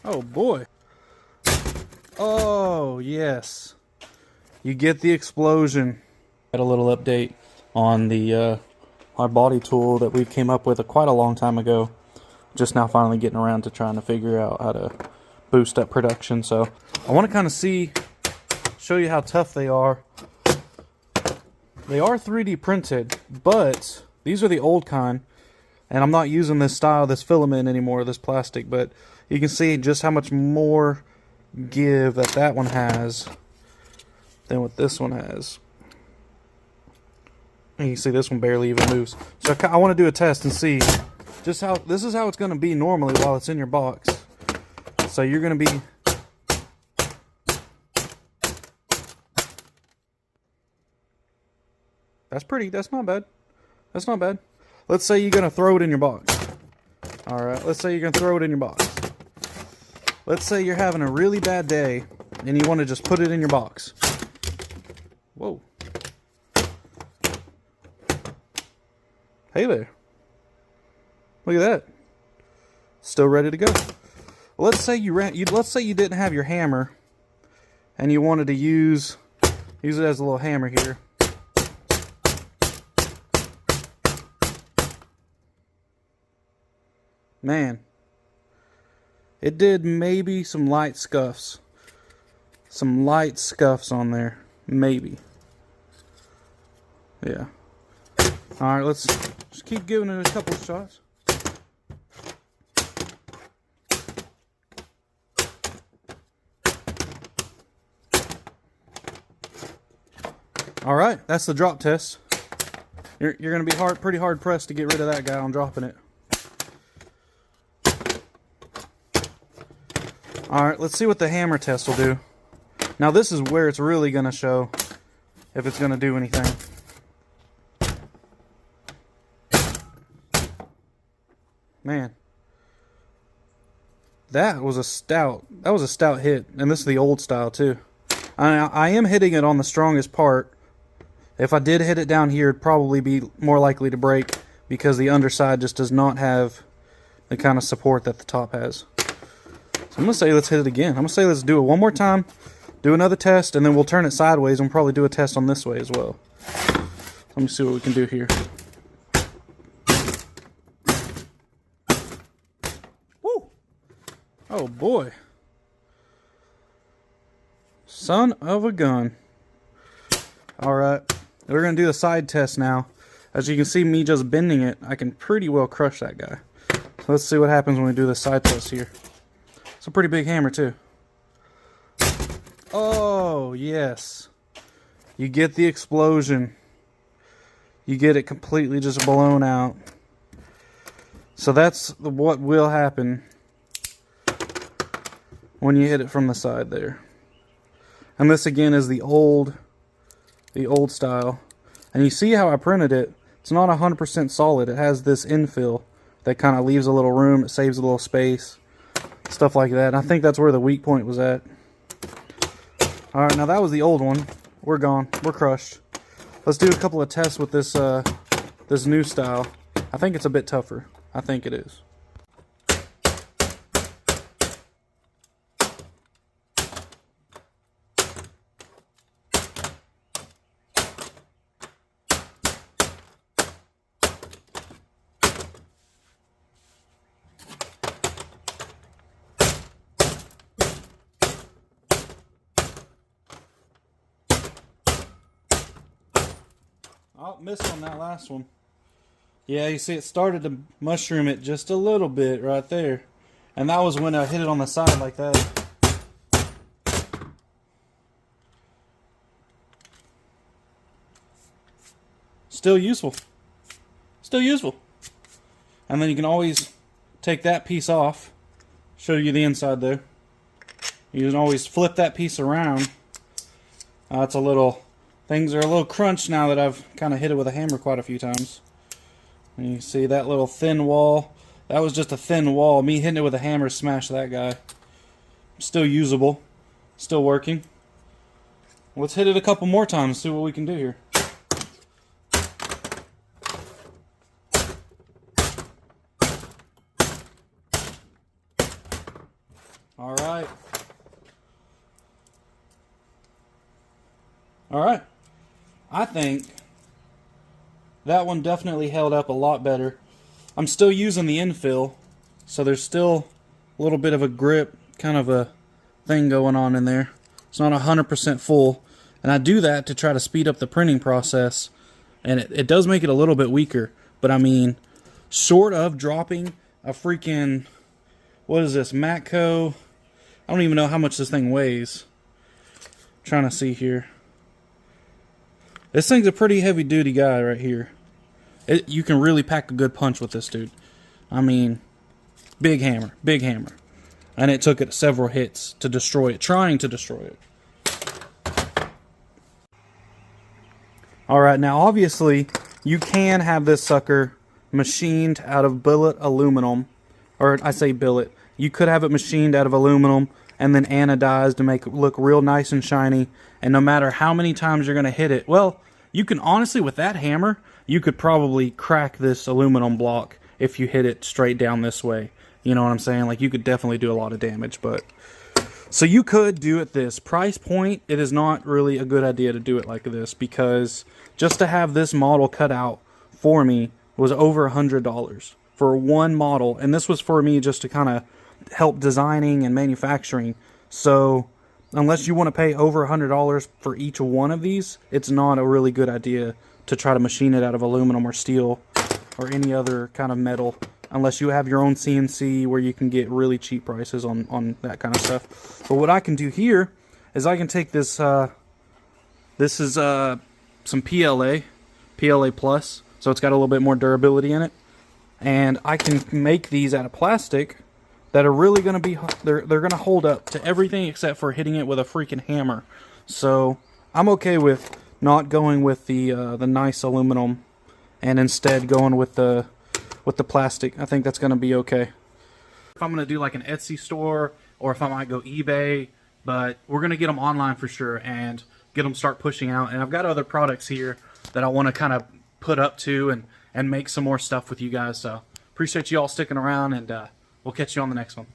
Oh boy. Oh yes. You get the explosion. Got a little update on the our body tool that we came up with quite a long time ago. Just now finally getting around to trying to figure out how to boost up production. So I want to kind of show you how tough they are. They are 3D printed, but these are the old kind. And I'm not using this style, this filament anymore, this plastic, but you can see just how much more give that one has than what this one has. And you can see this one barely even moves. So I want to do a test and see just how, this is how it's going to be normally while it's in your box. So you're going to be, that's not bad. That's not bad. Let's say you're going to throw it in your box. Alright, let's say you're going to throw it in your box. Let's say you're having a really bad day and you want to just put it in your box. Whoa. Hey there. Look at that. Still ready to go. Let's say let's say you didn't have your hammer and you wanted to use it as a little hammer here. Man, it did maybe some light scuffs. Some light scuffs on there. Maybe. Yeah. Alright, let's just keep giving it a couple of shots. Alright, that's the drop test. You're going to be pretty hard pressed to get rid of that guy on dropping it. Alright, let's see what the hammer test will do. Now this is where it's really going to show if it's going to do anything. Man. That was a stout hit. And this is the old style too. I am hitting it on the strongest part. If I did hit it down here, it'd probably be more likely to break because the underside just does not have the kind of support that the top has. So I'm going to say let's hit it again. I'm going to say let's do it one more time, do another test, and then we'll turn it sideways and we'll probably do a test on this way as well. Let me see what we can do here. Woo! Oh boy. Son of a gun. Alright, we're going to do the side test now. As you can see me just bending it, I can pretty well crush that guy. So let's see what happens when we do the side test here. It's a pretty big hammer too. Oh, yes. You get the explosion. You get it completely just blown out. So that's what will happen when you hit it from the side there. And this again is the old style. And you see how I printed it. It's not 100% solid. It has this infill that kind of leaves a little room. It saves a little space. Stuff like that. And I think that's where the weak point was at. Alright, now that was the old one. We're gone. We're crushed. Let's do a couple of tests with this this new style. I think it's a bit tougher. I think it is. Oh, missed on that last one. Yeah, you see it started to mushroom it just a little bit right there. And that was when I hit it on the side like that. Still useful. Still useful. And then you can always take that piece off. Show you the inside there. You can always flip that piece around. It's a little... Things are a little crunched now that I've kind of hit it with a hammer quite a few times. And you see that little thin wall. That was just a thin wall. Me hitting it with a hammer smashed that guy. Still usable. Still working. Let's hit it a couple more times and see what we can do here. All right. All right. I think that one definitely held up a lot better. I'm still using the infill, so there's still a little bit of a grip, kind of a thing going on in there. It's not 100% full, and I do that to try to speed up the printing process, and it does make it a little bit weaker, but I mean, short of dropping a freaking, what is this, Matco? I don't even know how much this thing weighs. I'm trying to see here. This thing's a pretty heavy duty guy right here. You can really pack a good punch with this dude. I mean, big hammer, big hammer. And it took it several hits to destroy it, trying to destroy it. Alright, now obviously, you can have this sucker machined out of billet aluminum. Or I say billet. You could have it machined out of aluminum and then anodized to make it look real nice and shiny. And no matter how many times you're going to hit it, well, you can honestly, with that hammer, you could probably crack this aluminum block if you hit it straight down this way. You know what I'm saying? Like, you could definitely do a lot of damage, but... So you could do it this. Price point, it is not really a good idea to do it like this, because just to have this model cut out for me was over $100 for one model, and this was for me just to kind of help designing and manufacturing. So unless you want to pay over $100 for each one of these, it's not a really good idea to try to machine it out of aluminum or steel or any other kind of metal, unless you have your own CNC where you can get really cheap prices on that kind of stuff. But what I can do here is I can take this, this is some PLA Plus, so it's got a little bit more durability in it. And I can make these out of plastic that are really going to be, they're going to hold up to everything except for hitting it with a freaking hammer. So I'm okay with not going with the nice aluminum and instead going with the plastic. I think that's going to be okay. If I'm going to do like an Etsy store, or if I might go eBay, but we're going to get them online for sure and get them start pushing out. And I've got other products here that I want to kind of put up to and make some more stuff with you guys. So appreciate you all sticking around, and we'll catch you on the next one.